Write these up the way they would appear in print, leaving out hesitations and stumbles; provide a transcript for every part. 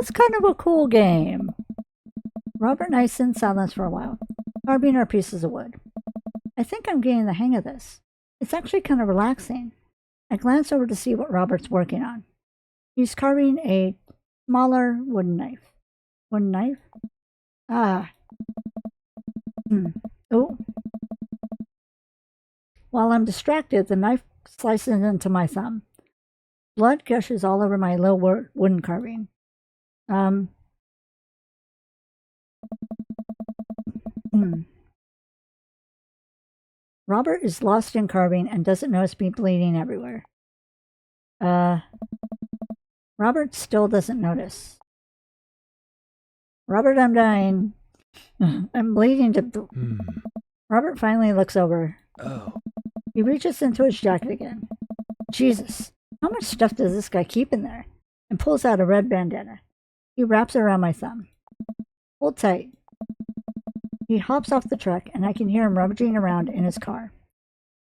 It's kind of a cool game. Robert and I sit in silence for a while, carving our pieces of wood. I think I'm getting the hang of this. It's actually kind of relaxing. I glance over to see what Robert's working on. He's carving a smaller wooden knife. Wooden knife? Ah. Oh. While I'm distracted, the knife slices into my thumb. Blood gushes all over my little wooden carving. Robert is lost in carving and doesn't notice me bleeding everywhere. Robert still doesn't notice. Robert, I'm dying. I'm bleeding to... Robert finally looks over. Oh. He reaches into his jacket again. Jesus, how much stuff does this guy keep in there? And pulls out a red bandana. He wraps it around my thumb. Hold tight. He hops off the truck, and I can hear him rummaging around in his car.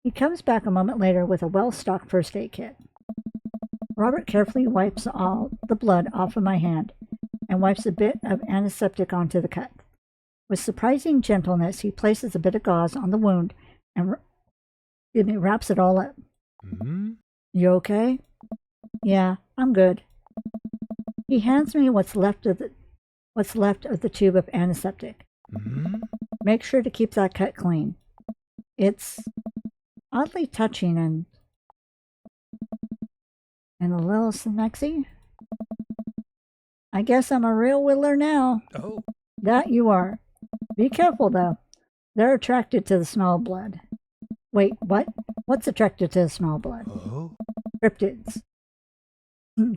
He comes back a moment later with a well-stocked first aid kit. Robert carefully wipes all the blood off of my hand and wipes a bit of antiseptic onto the cut. With surprising gentleness, he places a bit of gauze on the wound and wraps it all up. You okay? Yeah, I'm good. He hands me what's left of the tube of antiseptic. Make sure to keep that cut clean. It's oddly touching and a little smexy. I guess I'm a real whittler now. Oh. That you are. Be careful, though. They're attracted to the smell of blood. Wait, what? What's attracted to the smell of blood? Oh. Cryptids.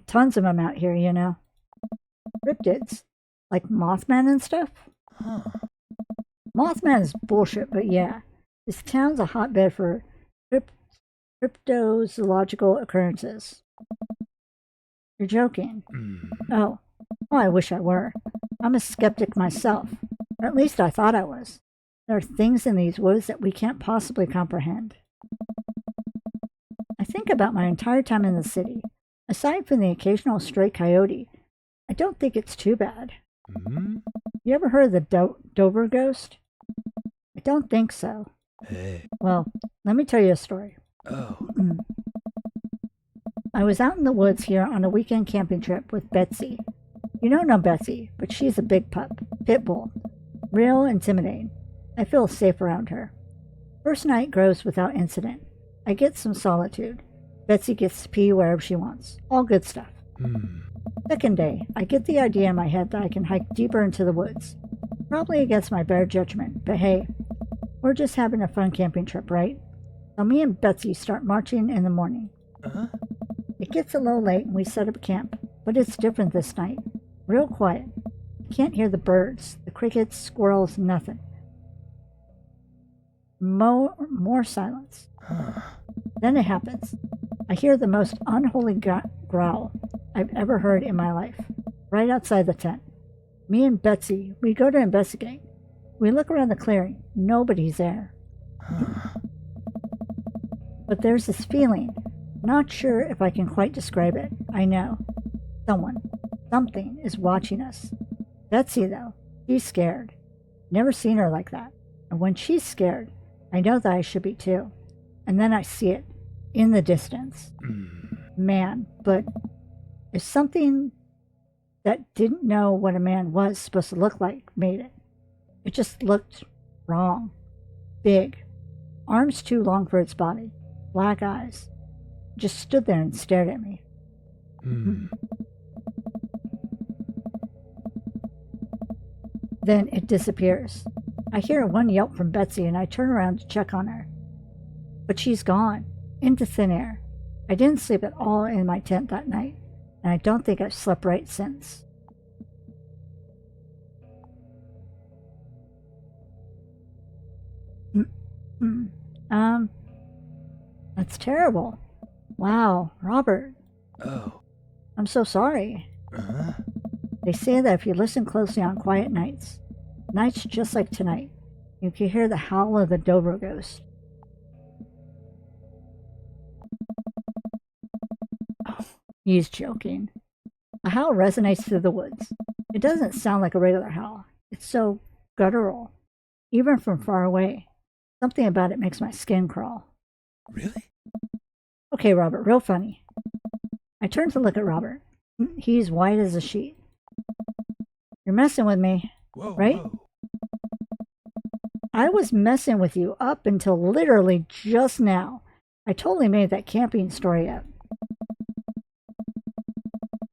Tons of them out here, you know. Cryptids. Like Mothman and stuff? Huh. Mothman is bullshit, but yeah. This town's a hotbed for cryptozoological occurrences. You're joking. Oh, I wish I were. I'm a skeptic myself. Or at least I thought I was. There are things in these woods that we can't possibly comprehend. I think about my entire time in the city. Aside from the occasional stray coyote, I don't think it's too bad. You ever heard of the Dover ghost? I don't think so. Hey. Well, let me tell you a story. Oh. I was out in the woods here on a weekend camping trip with Betsy. You don't know Betsy, but she's a big pup, pit bull. Real intimidating. I feel safe around her. First night goes without incident. I get some solitude. Betsy gets to pee wherever she wants. All good stuff. Second day, I get the idea in my head that I can hike deeper into the woods. Probably against my better judgment, but hey, we're just having a fun camping trip, right? So me and Betsy start marching in the morning. It gets a little late and we set up camp, but it's different this night. Real quiet. You can't hear the birds, the crickets, squirrels, nothing. More silence. Then it happens. I hear the most unholy growl I've ever heard in my life, right outside the tent. Me and Betsy, we go to investigate. We look around the clearing. Nobody's there. But there's this feeling. Not sure if I can quite describe it. I know. Something is watching us. Betsy, though, she's scared. Never seen her like that. And when she's scared, I know that I should be too. And then I see it in the distance. Man, but if something that didn't know what a man was supposed to look like made it. It just looked wrong. Big. Arms too long for its body. Black eyes. Just stood there and stared at me. Then it disappears. I hear one yelp from Betsy and I turn around to check on her. But she's gone. Into thin air. I didn't sleep at all in my tent that night, and I don't think I've slept right since. That's terrible. Wow, Robert. Oh. I'm so sorry. They say that if you listen closely on quiet nights just like tonight, you can hear the howl of the Dover ghost. Oh, he's joking. A howl resonates through the woods. It doesn't sound like a regular howl. It's so guttural, even from far away. Something about it makes my skin crawl. Really? Okay, Robert, real funny. I turn to look at Robert. He's white as a sheet. You're messing with me, Whoa, right? whoa. I was messing with you up until literally just now. I totally made that camping story up.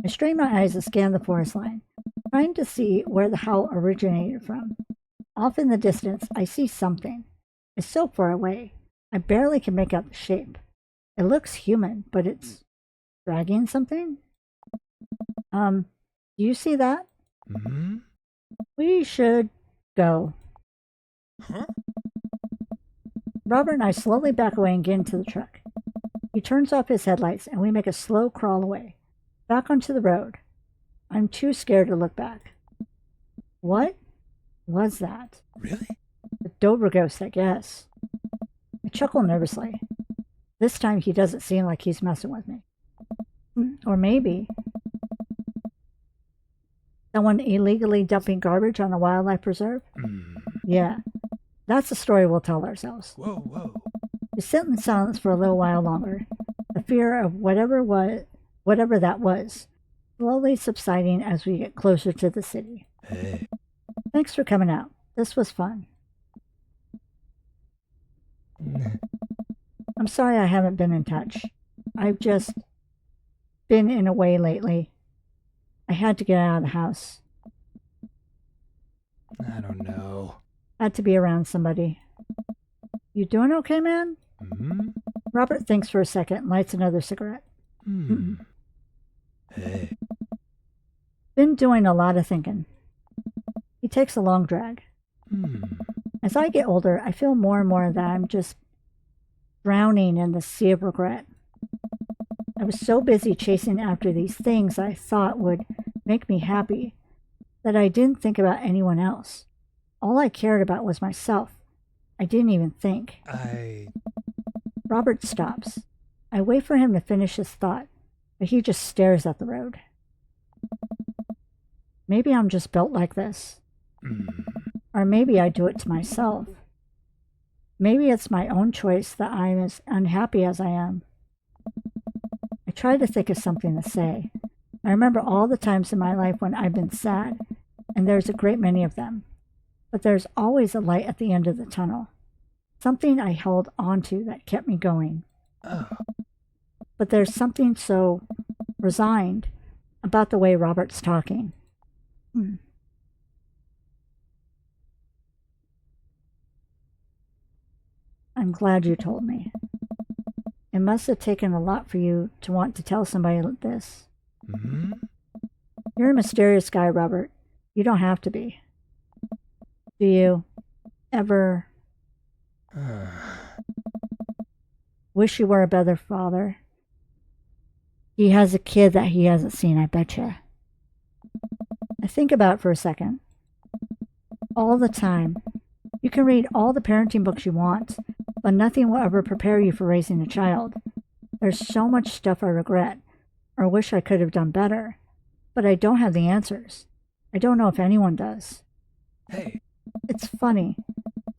I strain my eyes to scan the forest line, trying to see where the howl originated from. Off in the distance, I see something. It's so far away, I barely can make out the shape. It looks human, but it's dragging something? Do you see that? Mm-hmm. We should go. Huh? Robert and I slowly back away and get into the truck. He turns off his headlights and we make a slow crawl away, back onto the road. I'm too scared to look back. What was that? Really? A Dover ghost, I guess. I chuckle nervously. This time he doesn't seem like he's messing with me. Or maybe someone illegally dumping garbage on a wildlife preserve? Yeah, that's the story we'll tell ourselves. Whoa, whoa. We sit in silence for a little while longer, the fear of whatever that was, slowly subsiding as we get closer to the city. Hey. Thanks for coming out. This was fun. I'm sorry I haven't been in touch. I've just been in a way lately. I had to get out of the house. I don't know. Had to be around somebody. You doing okay, man? Mm-hmm. Robert thinks for a second and lights another cigarette. Hey. Been doing a lot of thinking. He takes a long drag. As I get older, I feel more and more that I'm just drowning in the sea of regret. I was so busy chasing after these things I thought would make me happy that I didn't think about anyone else. All I cared about was myself. I didn't even think. Robert stops. I wait for him to finish his thought, but he just stares at the road. Maybe I'm just built like this. Or maybe I do it to myself. Maybe it's my own choice that I'm as unhappy as I am. I try to think of something to say. I remember all the times in my life when I've been sad, and there's a great many of them. But there's always a light at the end of the tunnel. Something I held onto that kept me going. But there's something so resigned about the way Robert's talking. I'm glad you told me. It must have taken a lot for you to want to tell somebody like this. You're a mysterious guy, Robert. You don't have to be. Do you ever wish you were a better father? He has a kid that he hasn't seen, I betcha. I think about it for a second. All the time. You can read all the parenting books you want, but nothing will ever prepare you for raising a child. There's so much stuff I regret, or wish I could have done better, but I don't have the answers. I don't know if anyone does. Hey. It's funny.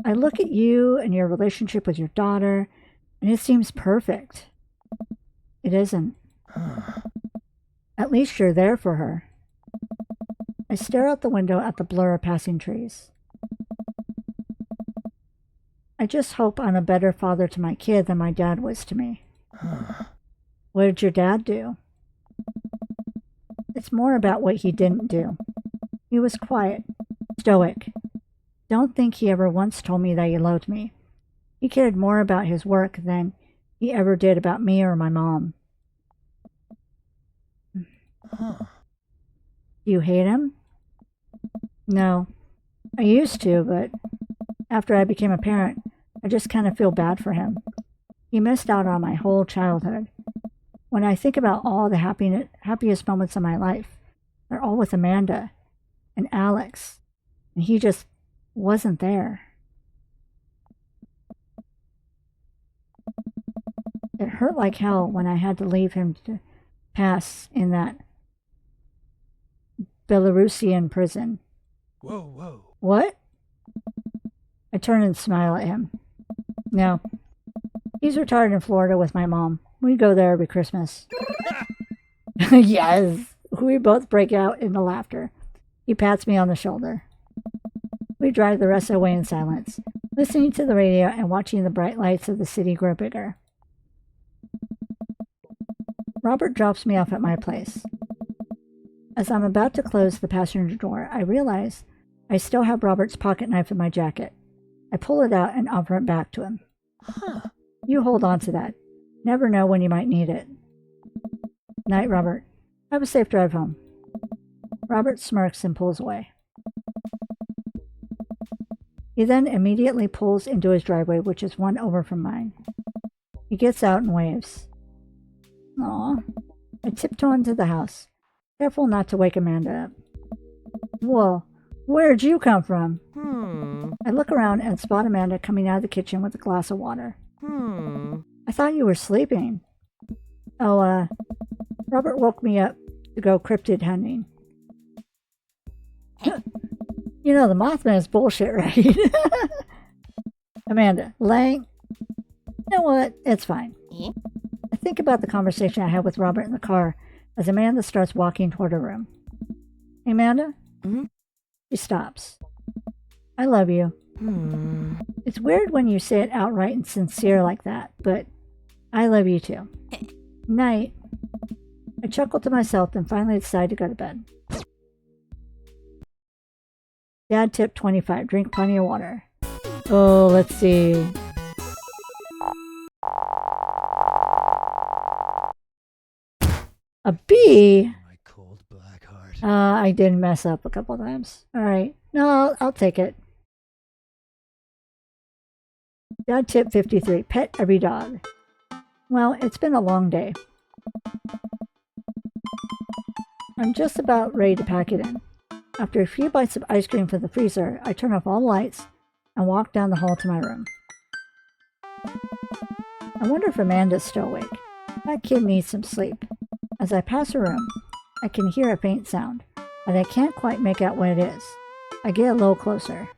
I look at you and your relationship with your daughter, and it seems perfect. It isn't. At least you're there for her. I stare out the window at the blur of passing trees. I just hope I'm a better father to my kid than my dad was to me. What did your dad do? It's more about what he didn't do. He was quiet, stoic. Don't think he ever once told me that he loved me. He cared more about his work than he ever did about me or my mom. Do you hate him? No. I used to, but after I became a parent, I just kind of feel bad for him. He missed out on my whole childhood. When I think about all the happiest moments of my life, they're all with Amanda and Alex, and he just wasn't there. It hurt like hell when I had to leave him to pass in that Belarusian prison. Whoa, whoa. What? I turn and smile at him. No. He's retired in Florida with my mom. We go there every Christmas. Yes. We both break out into laughter. He pats me on the shoulder. We drive the rest of the way in silence, listening to the radio and watching the bright lights of the city grow bigger. Robert drops me off at my place. As I'm about to close the passenger door, I realize I still have Robert's pocket knife in my jacket. I pull it out and offer it back to him. Huh. You hold on to that. Never know when you might need it. Night, Robert. Have a safe drive home. Robert smirks and pulls away. He then immediately pulls into his driveway, which is one over from mine. He gets out and waves. Aw. I tiptoe into the house, careful not to wake Amanda up. Whoa, where'd you come from? I look around and spot Amanda coming out of the kitchen with a glass of water. I thought you were sleeping. Oh, Robert woke me up to go cryptid hunting. You know, the Mothman is bullshit, right? Amanda, Lang. You know what? It's fine. I think about the conversation I had with Robert in the car as Amanda starts walking toward her room. Hey, Amanda? She stops. I love you. It's weird when you say it outright and sincere like that, but I love you too. Night. I chuckle to myself and finally decide to go to bed. Dad tip 25. Drink plenty of water. Oh, let's see. A B? My cold black heart. I did mess up a couple times. All right. No, I'll take it. Dad tip 53. Pet every dog. Well, it's been a long day. I'm just about ready to pack it in. After a few bites of ice cream from the freezer, I turn off all the lights and walk down the hall to my room. I wonder if Amanda's still awake. That kid needs some sleep. As I pass her room, I can hear a faint sound, but I can't quite make out what it is. I get a little closer.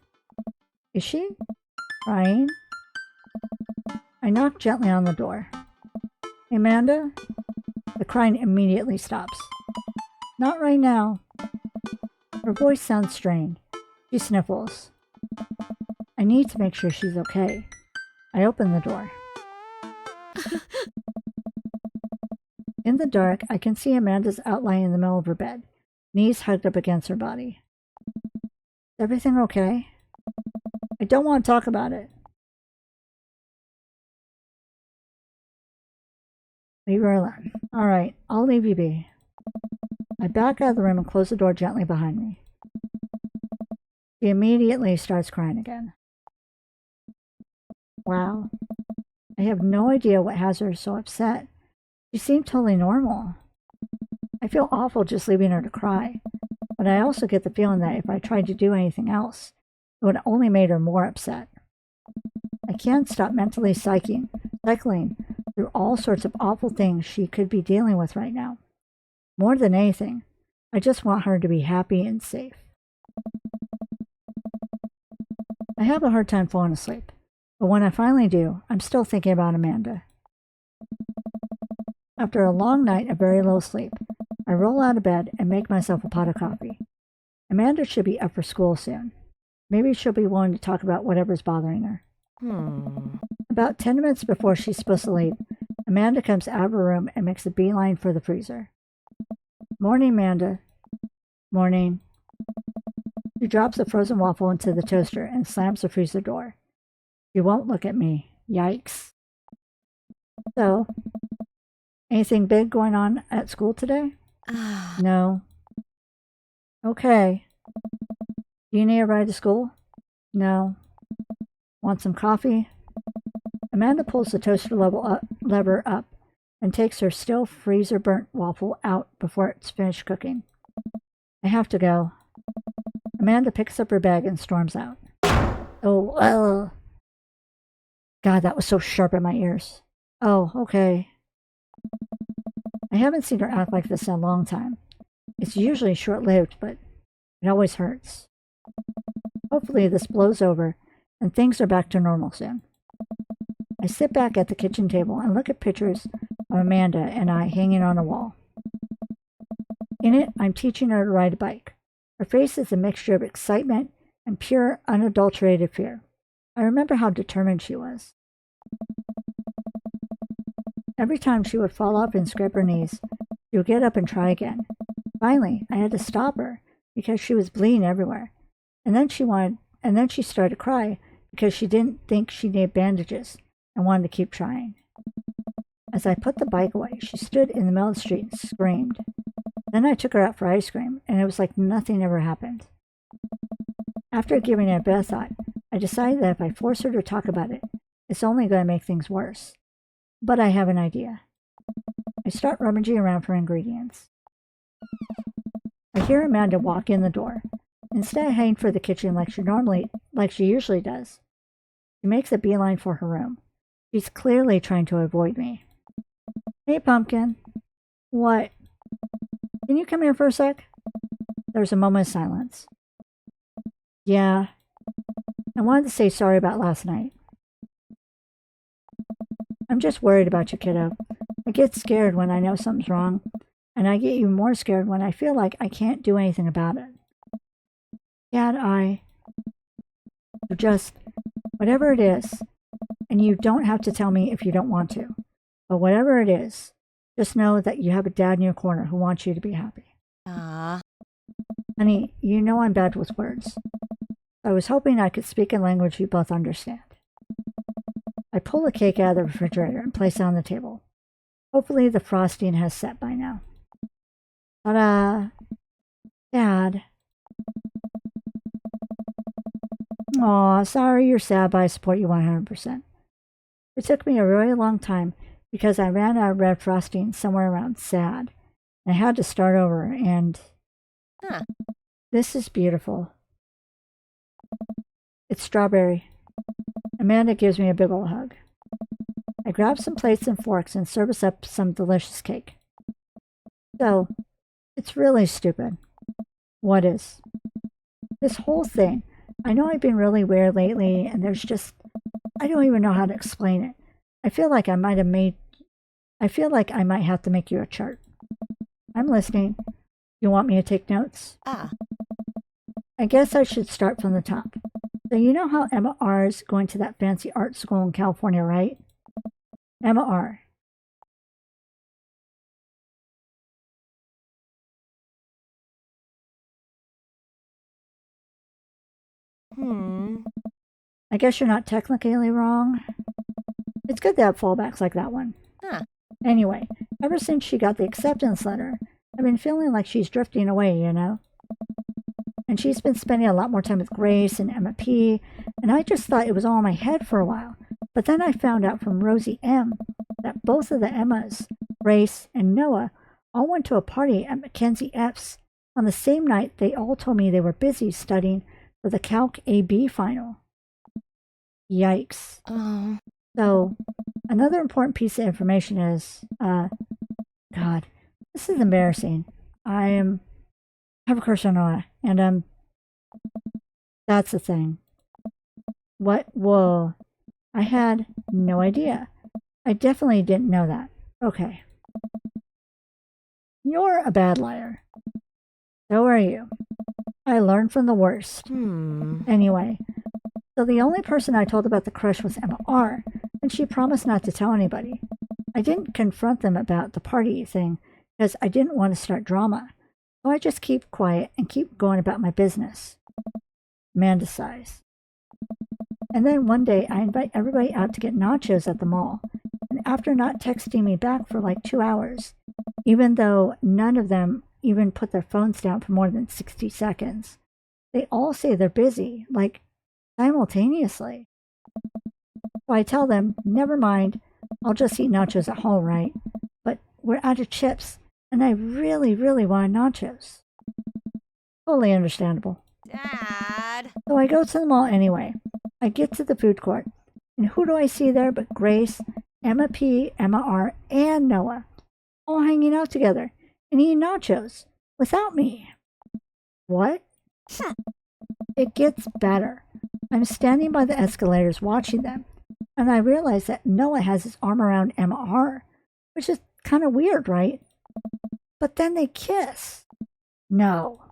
Is she crying? I knock gently on the door. Amanda? The crying immediately stops. Not right now. Her voice sounds strained. She sniffles. I need to make sure she's okay. I open the door. In the dark, I can see Amanda's outline in the middle of her bed, knees hugged up against her body. Is everything okay? I don't want to talk about it. Leave her alone. All right, I'll leave you be. I back out of the room and close the door gently behind me. She immediately starts crying again. Wow. I have no idea what has her so upset. She seemed totally normal. I feel awful just leaving her to cry, but I also get the feeling that if I tried to do anything else, it would only make her more upset. I can't stop mentally cycling through all sorts of awful things she could be dealing with right now. More than anything, I just want her to be happy and safe. I have a hard time falling asleep, but when I finally do, I'm still thinking about Amanda. After a long night of very little sleep, I roll out of bed and make myself a pot of coffee. Amanda should be up for school soon. Maybe she'll be willing to talk about whatever's bothering her. About 10 minutes before she's supposed to leave, Amanda comes out of her room and makes a beeline for the freezer. Morning, Amanda. Morning. She drops a frozen waffle into the toaster and slams the freezer door. She won't look at me. Yikes. So, anything big going on at school today? No. Okay. Do you need a ride to school? No. Want some coffee? Amanda pulls the toaster lever up and takes her still freezer burnt waffle out before it's finished cooking. I have to go. Amanda picks up her bag and storms out. Oh, God, that was so sharp in my ears. Oh, okay. I haven't seen her act like this in a long time. It's usually short-lived, but it always hurts. Hopefully this blows over and things are back to normal soon. I sit back at the kitchen table and look at pictures of Amanda and I hanging on a wall. In it, I'm teaching her to ride a bike. Her face is a mixture of excitement and pure, unadulterated fear. I remember how determined she was. Every time she would fall off and scrape her knees, she would get up and try again. Finally, I had to stop her because she was bleeding everywhere. And then she started to cry because she didn't think she needed bandages and wanted to keep trying. As I put the bike away, she stood in the middle of the street and screamed. Then I took her out for ice cream, and it was like nothing ever happened. After giving it a bit of thought, I decided that if I force her to talk about it, it's only going to make things worse. But I have an idea. I start rummaging around for ingredients. I hear Amanda walk in the door. Instead of heading for the kitchen like she usually does, she makes a beeline for her room. She's clearly trying to avoid me. Hey, Pumpkin. What? Can you come here for a sec? There's a moment of silence. Yeah. I wanted to say sorry about last night. I'm just worried about you, kiddo. I get scared when I know something's wrong, and I get even more scared when I feel like I can't do anything about it. Dad, just, whatever it is, and you don't have to tell me if you don't want to, but whatever it is, just know that you have a dad in your corner who wants you to be happy. Honey, you know I'm bad with words. I was hoping I could speak a language you both understand. I pull the cake out of the refrigerator and place it on the table. Hopefully the frosting has set by now. Ta-da! Dad. Aw, sorry you're sad, but I support you 100%. It took me a really long time because I ran out of red frosting somewhere around sad. And I had to start over, and this is beautiful. It's strawberry. Amanda gives me a big ol' hug. I grab some plates and forks and serve us up some delicious cake. So, it's really stupid. What is? This whole thing. I know I've been really weird lately, and there's just, I don't even know how to explain it. I feel like I might have to make you a chart. I'm listening. You want me to take notes? I guess I should start from the top. So you know how Emma R is going to that fancy art school in California, right? Emma R. I guess you're not technically wrong. It's good to have fallbacks like that one. Anyway, ever since she got the acceptance letter, I've been feeling like she's drifting away, you know? And she's been spending a lot more time with Grace and Emma P, and I just thought it was all in my head for a while. But then I found out from Rosie M that both of the Emmas, Grace and Noah, all went to a party at Mackenzie F's. On the same night, they all told me they were busy studying for the Calc AB final. Yikes. So, another important piece of information is, God, this is embarrassing. I have a crush on Noah, and, that's the thing. What? Whoa. I had no idea. I definitely didn't know that. Okay. You're a bad liar. So are you. I learned from the worst. Anyway, so the only person I told about the crush was Emma R, and she promised not to tell anybody. I didn't confront them about the party thing because I didn't want to start drama. So I just keep quiet and keep going about my business. Amanda sighs. And then one day I invite everybody out to get nachos at the mall. And after not texting me back for like 2 hours, even though none of them even put their phones down for more than 60 seconds, they all say they're busy, like simultaneously. So I tell them, never mind, I'll just eat nachos at home, right? But we're out of chips, and I really, really want nachos. Totally understandable. Dad. So I go to the mall anyway. I get to the food court, and who do I see there but Grace, Emma P, Emma R, and Noah, all hanging out together and eating nachos. Without me. What? It gets better. I'm standing by the escalators watching them, and I realize that Noah has his arm around MR, which is kind of weird, right? But then they kiss. No.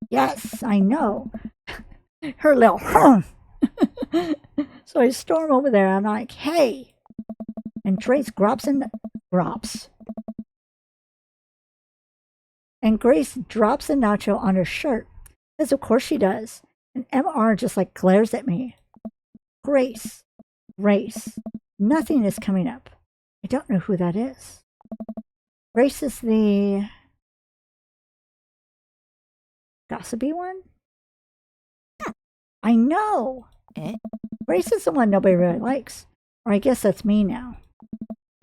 Yes, I know. Her little So I storm over there and I'm like, hey. And Grace drops. And Grace drops the nacho on her shirt, as of course she does. And MR just like glares at me. Grace. Nothing is coming up. I don't know who that is. Grace is the gossipy one? I know. Grace is the one nobody really likes. Or I guess that's me now.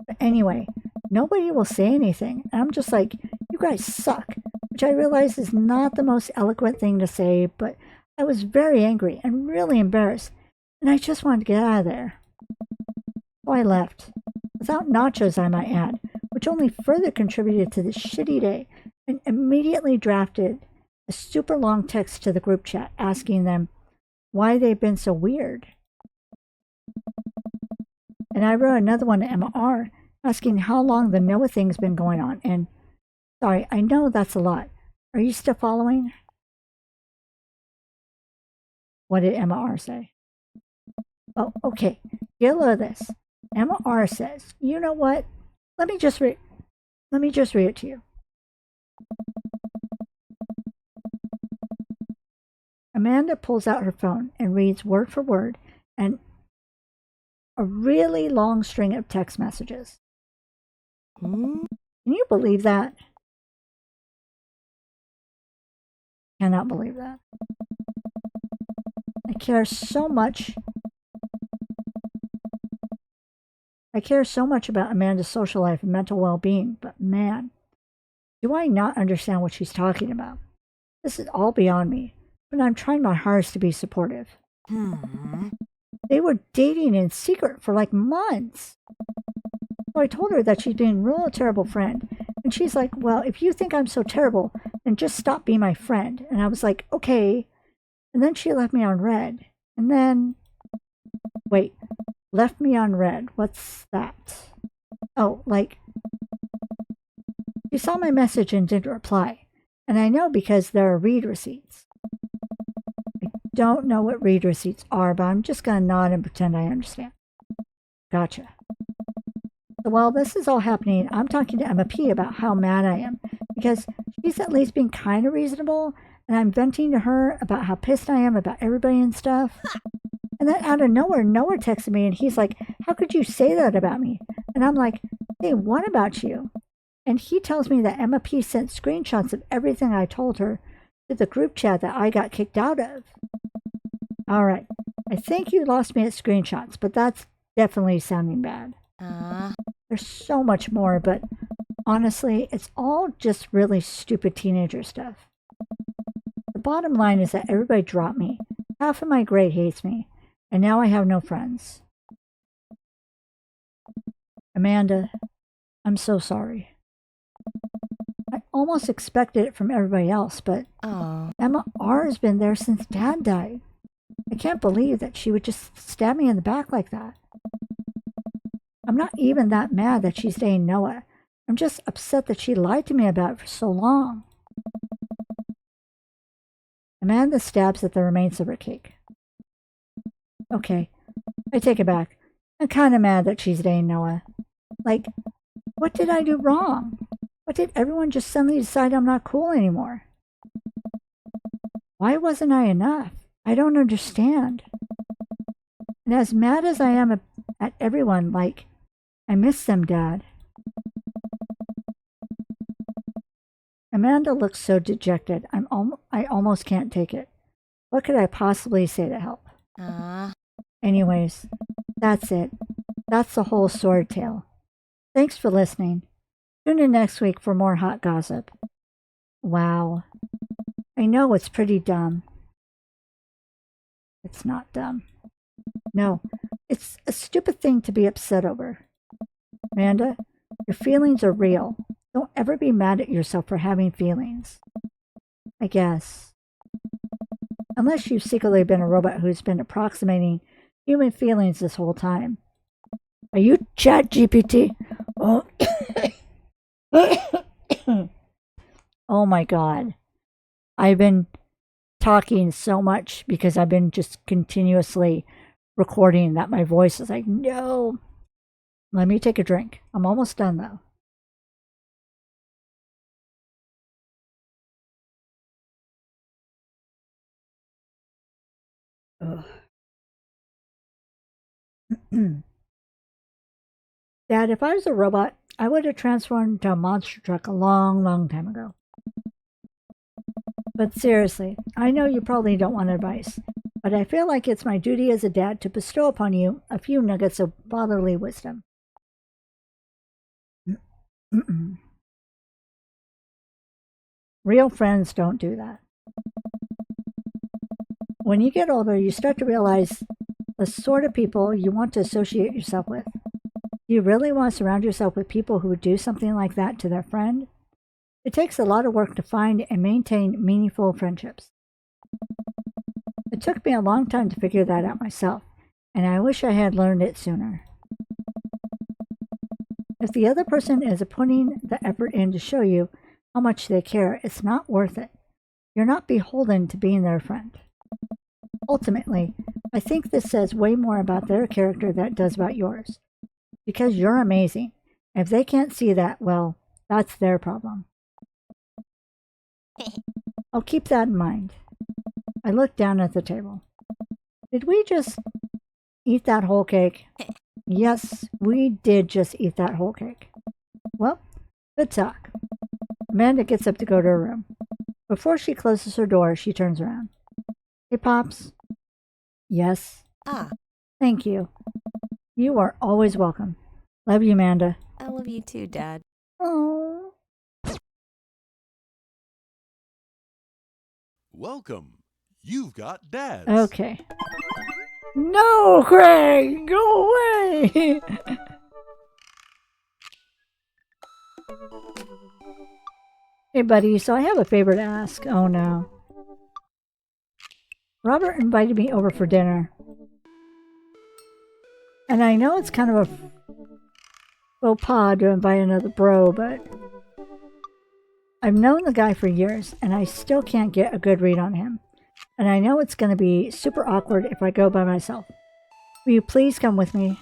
But anyway, nobody will say anything. And I'm just like, you guys suck. Which I realize is not the most eloquent thing to say, but I was very angry and really embarrassed. And I just wanted to get out of there. So I left. Without nachos, I might add, which only further contributed to this shitty day, and immediately drafted a super long text to the group chat asking them why they've been so weird. And I wrote another one to MR asking how long the Noah thing's been going on. And sorry, I know that's a lot. Are you still following? What did MR say? Oh, okay. Get a load of this. MR says, you know what? Let me just read it to you. Amanda pulls out her phone and reads word for word and a really long string of text messages. Can you believe that? Cannot believe that. I care so much about Amanda's social life and mental well-being, but man, do I not understand what she's talking about. This is all beyond me, but I'm trying my hardest to be supportive. They were dating in secret for like months. So I told her that she's being a real terrible friend, and she's like, well, if you think I'm so terrible, then just stop being my friend. And I was like, okay. And then she left me on red. And then, wait, left me on red. What's that? Oh, like, she saw my message and didn't reply. And I know because there are read receipts. I don't know what read receipts are, but I'm just going to nod and pretend I understand. Gotcha. So while this is all happening, I'm talking to Emma P about how mad I am because she's at least being kind of reasonable, and I'm venting to her about how pissed I am about everybody and stuff. And then out of nowhere, Noah texted me and he's like, how could you say that about me? And I'm like, hey, what about you? And he tells me that Emma P sent screenshots of everything I told her to the group chat that I got kicked out of. All right, I think you lost me at screenshots, but that's definitely sounding bad. There's so much more, but honestly, it's all just really stupid teenager stuff. The bottom line is that everybody dropped me. Half of my grade hates me, and now I have no friends. Amanda, I'm so sorry. I almost expected it from everybody else, but Emma R has been there since Dad died. I can't believe that she would just stab me in the back like that. I'm not even that mad that she's dating Noah. I'm just upset that she lied to me about it for so long. Amanda stabs at the remains of her cake. Okay, I take it back. I'm kind of mad that she's dating Noah. Like, what did I do wrong? What did everyone just suddenly decide I'm not cool anymore? Why wasn't I enough? I don't understand. And as mad as I am at everyone, like, I miss them, Dad. Amanda looks so dejected. I almost can't take it. What could I possibly say to help? Anyways, that's it. That's the whole sword tale. Thanks for listening. Tune in next week for more hot gossip. Wow. I know it's pretty dumb. It's not dumb. No, it's a stupid thing to be upset over. Amanda, your feelings are real. Don't ever be mad at yourself for having feelings. I guess. Unless you've secretly been a robot who's been approximating human feelings this whole time. Are you Chat GPT? Oh. Oh my god. I've been talking so much because I've been just continuously recording that my voice is like, no. Let me take a drink. I'm almost done though. Dad, if I was a robot, I would have transformed into a monster truck a long, long time ago. But seriously, I know you probably don't want advice, but I feel like it's my duty as a dad to bestow upon you a few nuggets of fatherly wisdom. Real friends don't do that. When you get older, you start to realize the sort of people you want to associate yourself with. Do you really want to surround yourself with people who would do something like that to their friend? It takes a lot of work to find and maintain meaningful friendships. It took me a long time to figure that out myself, and I wish I had learned it sooner. If the other person is putting the effort in to show you how much they care, it's not worth it. You're not beholden to being their friend. Ultimately, I think this says way more about their character than it does about yours. Because you're amazing. If they can't see that, well, that's their problem. I'll keep that in mind. I looked down at the table. Did we just eat that whole cake? Yes, we did just eat that whole cake. Well, good talk. Amanda gets up to go to her room. Before she closes her door, she turns around. Hey, Pops. Yes. Thank you. You are always welcome. Love you, Amanda. I love you too, Dad. Oh. Welcome. You've got dads. Okay. No, Craig! Go away! Hey, buddy, so I have a favor to ask. Oh, no. Robert invited me over for dinner. And I know it's kind of a faux pas to invite another bro, but I've known the guy for years, and I still can't get a good read on him. And I know it's going to be super awkward if I go by myself. Will you please come with me?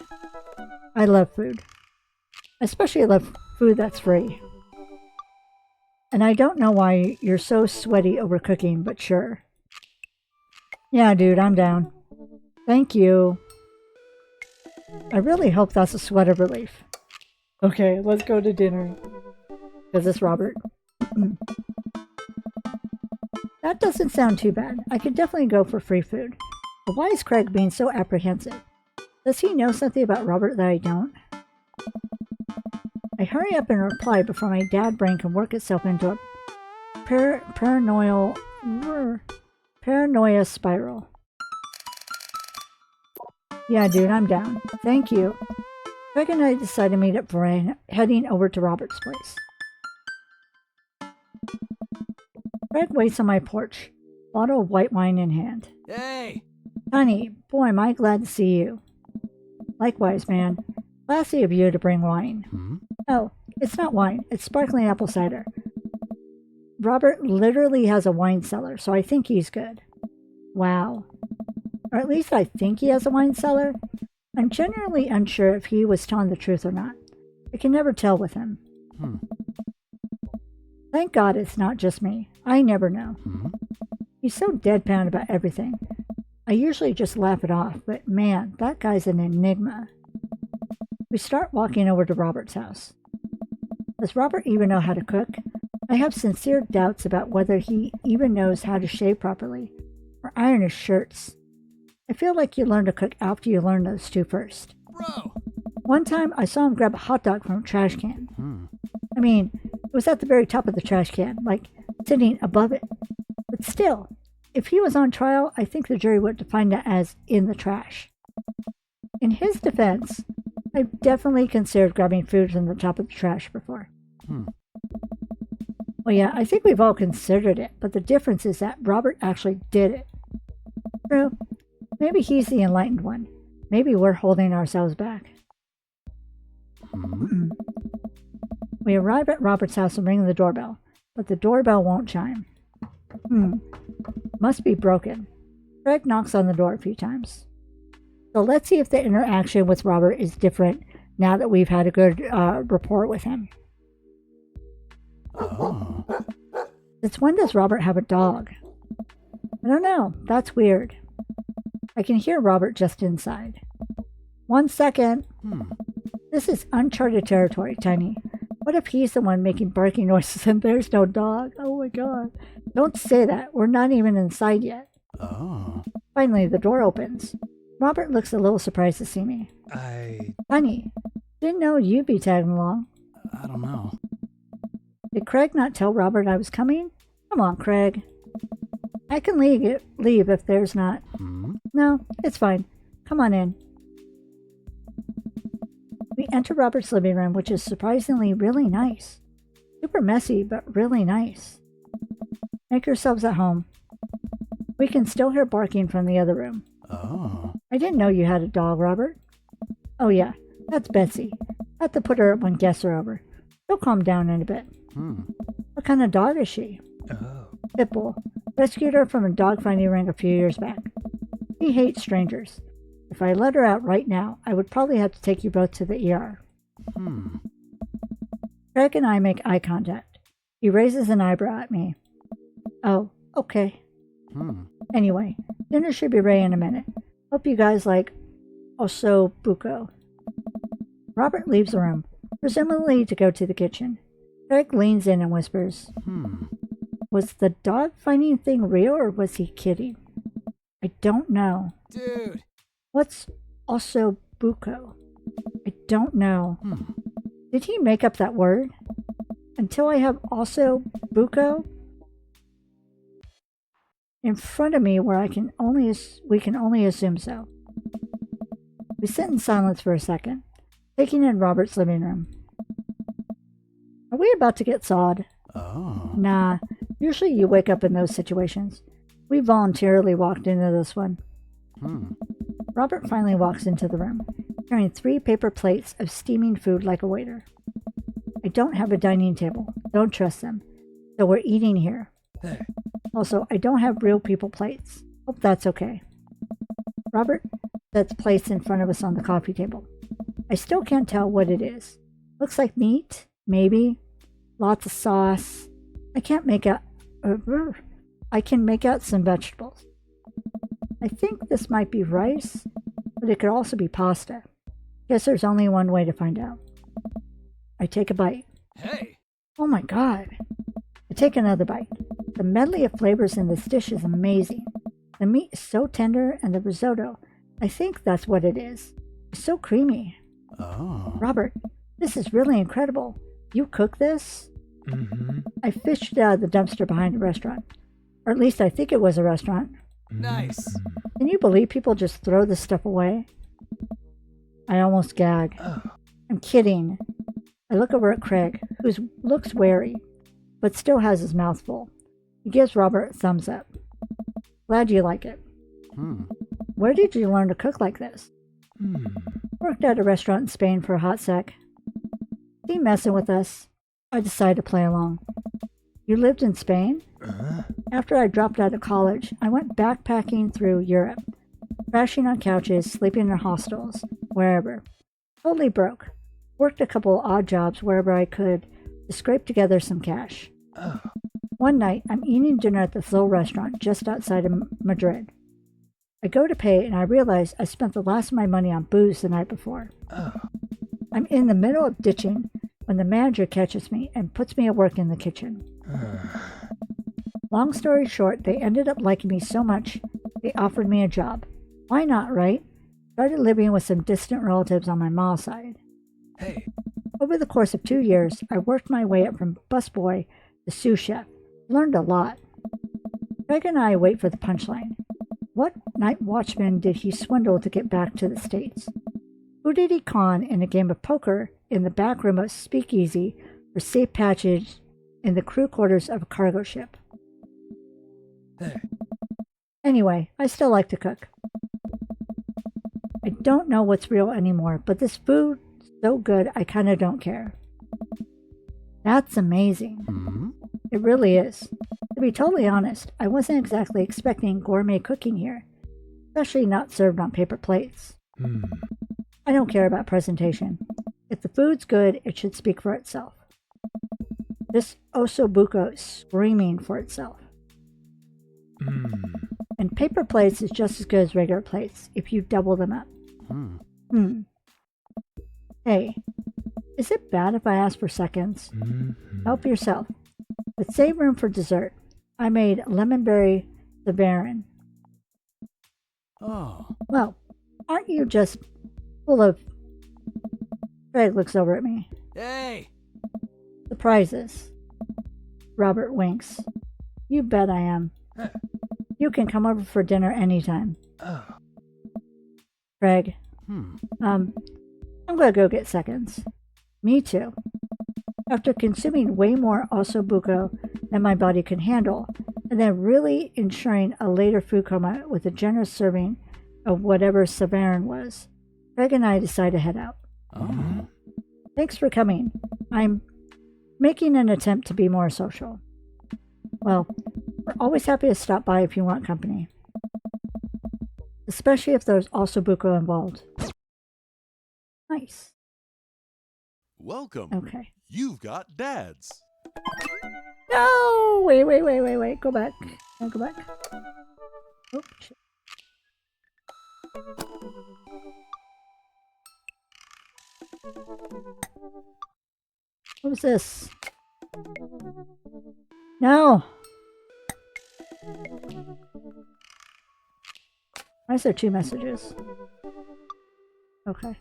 I love food. I especially love food that's free. And I don't know why you're so sweaty over cooking, but sure. Yeah, dude, I'm down. Thank you. I really hope that's a sweat of relief. Okay, let's go to dinner. Is this Robert? That doesn't sound too bad. I could definitely go for free food. But why is Craig being so apprehensive? Does he know something about Robert that I don't? I hurry up and reply before my dad brain can work itself into a paranoia spiral. Yeah, dude, I'm down. Thank you. Craig and I decided to meet up for heading over to Robert's place. Craig waits on my porch, bottle of white wine in hand. Hey! Honey, boy, am I glad to see you. Likewise, man. Classy of you to bring wine. Oh, it's not wine. It's sparkling apple cider. Robert literally has a wine cellar, so I think he's good. Wow. Or at least I think he has a wine cellar. I'm generally unsure if he was telling the truth or not. I can never tell with him. Thank God it's not just me. I never know. He's so deadpan about everything. I usually just laugh it off, but man, that guy's an enigma. We start walking over to Robert's house. Does Robert even know how to cook? I have sincere doubts about whether he even knows how to shave properly or iron his shirts. I feel like you learn to cook after you learn those two first. Bro! One time I saw him grab a hot dog from a trash can. I mean, it was at the very top of the trash can, like sitting above it. But still, if he was on trial, I think the jury would define that as in the trash. In his defense, I've definitely considered grabbing food from the top of the trash before. Well, yeah, I think we've all considered it, but the difference is that Robert actually did it. True. Maybe he's the enlightened one. Maybe we're holding ourselves back. We arrive at Robert's house and ring the doorbell, but the doorbell won't chime. Must be broken. Craig knocks on the door a few times. So let's see if the interaction with Robert is different now that we've had a good rapport with him. Oh. Since when does Robert have a dog? I don't know. That's weird. I can hear Robert just inside. 1 second. This is uncharted territory, Tiny. What if he's the one making barking noises and there's no dog? Oh my god. Don't say that. We're not even inside yet. Oh. Finally, the door opens. Robert looks a little surprised to see me. Tiny, didn't know you'd be tagging along. I don't know. Did Craig not tell Robert I was coming? Come on, Craig. I can leave if there's not. No, it's fine. Come on in. We enter Robert's living room, which is surprisingly really nice. Super messy, but really nice. Make yourselves at home. We can still hear barking from the other room. Oh. I didn't know you had a dog, Robert. Oh yeah, that's Betsy. I have to put her up when guests are over. She'll calm down in a bit. What kind of dog is she? Oh. Pitbull. Rescued her from a dog finding ring a few years back. She hates strangers. If I let her out right now, I would probably have to take you both to the ER. Craig and I make eye contact. He raises an eyebrow at me. Oh, okay. Anyway, dinner should be ready in a minute. Hope you guys like osso buco. Robert leaves the room, presumably to go to the kitchen. Craig leans in and whispers, Was the dog finding thing real or was he kidding? I don't know. Dude. What's osso buco? I don't know. Did he make up that word? Until I have osso buco in front of me where we can only assume so. We sit in silence for a second, taking in Robert's living room. Are we about to get sawed? Oh. Nah, usually you wake up in those situations. We voluntarily walked into this one. Robert finally walks into the room, carrying 3 paper plates of steaming food like a waiter. I don't have a dining table. Don't trust them. So we're eating here. Hey. Also, I don't have real people plates. Hope that's okay. Robert sets plates in front of us on the coffee table. I still can't tell what it is. Looks like meat, maybe. Lots of sauce. I can make out some vegetables. I think this might be rice, but it could also be pasta. Guess there's only one way to find out. I take a bite. Hey. Oh my god. I take another bite. The medley of flavors in this dish is amazing. The meat is so tender and the risotto, I think that's what it is. It's so creamy. Oh. Robert, this is really incredible. You cook this? I fished it out of the dumpster behind a restaurant. Or at least I think it was a restaurant. Nice. Can you believe people just throw this stuff away? I almost gag. Oh. I'm kidding. I look over at Craig, who looks wary, but still has his mouth full. He gives Robert a thumbs up. Glad you like it. Where did you learn to cook like this? Worked at a restaurant in Spain for a hot sec. He messing with us. I decided to play along. You lived in Spain? After I dropped out of college, I went backpacking through Europe, crashing on couches, sleeping in hostels, wherever. Totally broke. Worked a couple odd jobs wherever I could to scrape together some cash. Oh. One night, I'm eating dinner at this little restaurant just outside of Madrid. I go to pay and I realize I spent the last of my money on booze the night before. Oh. I'm in the middle of ditching when the manager catches me and puts me at work in the kitchen. Long story short, they ended up liking me so much, they offered me a job. Why not, right? Started living with some distant relatives on my mom's side. Hey. Over the course of 2 years, I worked my way up from busboy to sous chef. Learned a lot. Craig and I wait for the punchline. What night watchman did he swindle to get back to the States? Who did he con in a game of poker in the back room of Speakeasy for safe passage in the crew quarters of a cargo ship. Hey. Anyway, I still like to cook. I don't know what's real anymore, but this food's so good I kind of don't care. That's amazing. Hmm? It really is. To be totally honest, I wasn't exactly expecting gourmet cooking here, especially not served on paper plates. Hmm. I don't care about presentation. If the food's good, it should speak for itself. This osobuco is screaming for itself. Hmm. And paper plates is just as good as regular plates if you double them up. Hey, is it bad if I ask for seconds? Mm-hmm. Help yourself. But save room for dessert. I made lemonberry Savarin. Oh. Well, aren't you just full of... Greg looks over at me. Hey. Surprises. Robert winks. You bet I am. Huh. You can come over for dinner anytime. Oh. Greg, Hmm. I'm gonna go get seconds. Me too. After consuming way more osobuco than my body can handle, and then really ensuring a later food coma with a generous serving of whatever Savarin was, Greg and I decide to head out. Oh. Thanks for coming. I'm making an attempt to be more social. Well, we're always happy to stop by if you want company. Especially if there's osobuco involved. Nice. Welcome. Okay. You've got dads. No! Wait. Go back. No, go back. Oh, shit. What was this? No! Why is there 2 messages? Okay.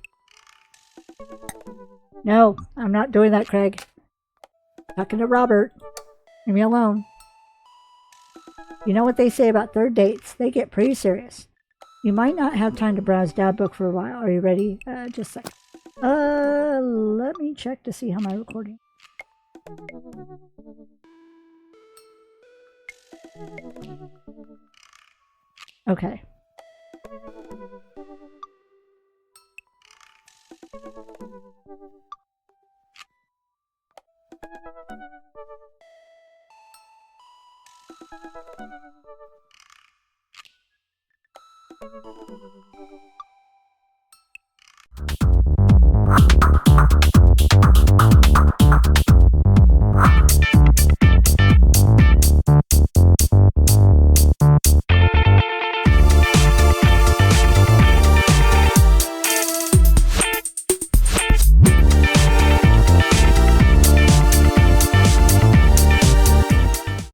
No, I'm not doing that, Craig. Talking to Robert. Leave me alone. You know what they say about third dates? They get pretty serious. You might not have time to browse Dad Book for a while. Are you ready? Just a sec. Let me check to see how my recording. Okay.